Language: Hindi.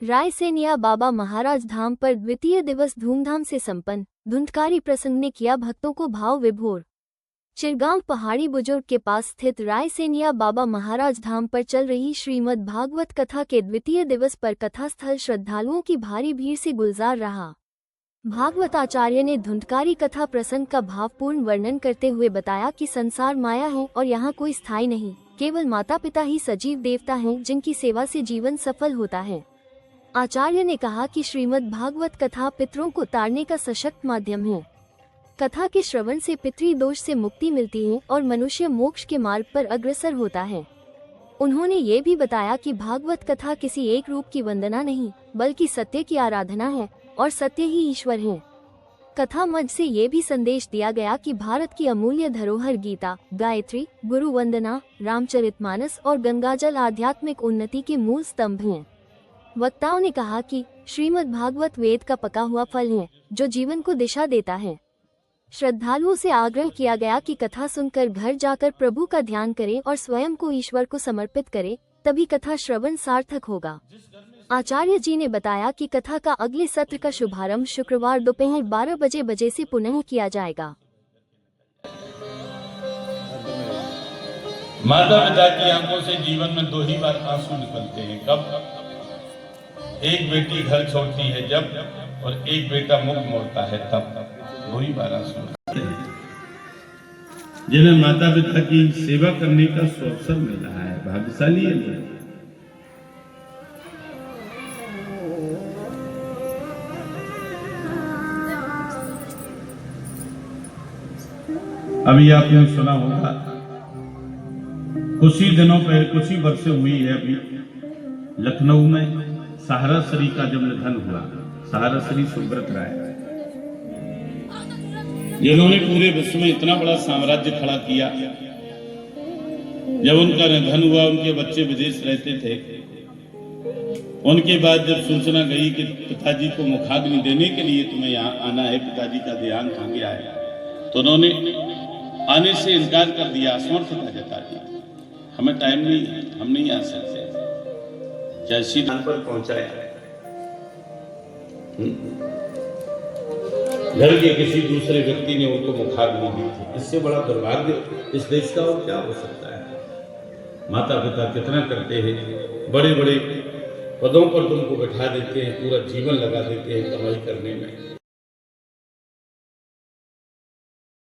रायसेनिया बाबा महाराज धाम पर द्वितीय दिवस धूमधाम से संपन्न। धुंधकारी प्रसंग ने किया भक्तों को भाव विभोर। चिरगांव पहाड़ी बुजुर्ग के पास स्थित रायसेनिया बाबा महाराज धाम पर चल रही श्रीमद् भागवत कथा के द्वितीय दिवस पर कथा स्थल श्रद्धालुओं की भारी भीड़ से गुलजार रहा। भागवत आचार्य ने धुंधकारी कथा प्रसंग का भावपूर्ण वर्णन करते हुए बताया कि संसार माया है और यहाँ कोई स्थायी नहीं, केवल माता पिता ही सजीव देवता हैं जिनकी सेवा से जीवन सफल होता है। आचार्य ने कहा कि श्रीमद् भागवत कथा पितरों को तारने का सशक्त माध्यम है। कथा के श्रवण से पितृ दोष से मुक्ति मिलती है और मनुष्य मोक्ष के मार्ग पर अग्रसर होता है। उन्होंने ये भी बताया कि भागवत कथा किसी एक रूप की वंदना नहीं, बल्कि सत्य की आराधना है और सत्य ही ईश्वर है। कथा मंच से ये भी संदेश दिया गया कि भारत की अमूल्य धरोहर गीता, गायत्री, गुरु वंदना, रामचरितमानस और गंगाजल आध्यात्मिक उन्नति के मूल स्तंभ हैं। वक्ताओं ने कहा कि श्रीमद् भागवत वेद का पका हुआ फल है जो जीवन को दिशा देता है। श्रद्धालुओं से आग्रह किया गया कि कथा सुनकर घर जाकर प्रभु का ध्यान करें और स्वयं को ईश्वर को समर्पित करें, तभी कथा श्रवण सार्थक होगा। आचार्य जी ने बताया कि कथा का अगले सत्र का शुभारंभ शुक्रवार दोपहर 12 बजे से पुनः किया जाएगा। माता पिता की आंखों से जीवन में 2 ही बार आंसू निकलते हैं। कब? एक बेटी घर छोड़ती है जब, और एक बेटा मुख मोड़ता है तब। 2 ही बार आंसू निकलते हैं। जिन्हें माता पिता की सेवा करने का अवसर मिल रहा है, भाग्यशाली है लोग। अभी आपने सुना होगा, कुछ ही दिनों पहले, कुछ ही वर्ष हुई है, अभी लखनऊ में सहारा श्री का जब निधन हुआ, सहारा श्री सुब्रत राय, जिन्होंने पूरे विश्व में इतना बड़ा साम्राज्य खड़ा किया। जब उनका निधन हुआ, उनके बच्चे विदेश रहते थे। उनके बाद जब सूचना गई कि पिताजी को मुखाग्नि देने के लिए तुम्हें यहाँ आना है, पिताजी का देहांत हो गया है, तो उन्होंने आने से इनकार कर दिया, असमर्थता जता दी। हमें टाइम नहीं, हम नहीं आ सकते। जैसी स्थान पर पहुंचाया, घर के किसी दूसरे व्यक्ति ने उनको मुखाग्नि दी थी। इससे बड़ा दुर्भाग्य इस देश का और क्या हो सकता है। माता पिता कितना करते हैं, बड़े बड़े पदों पर तुमको बैठा देते हैं, पूरा जीवन लगा देते हैं कमाई करने में।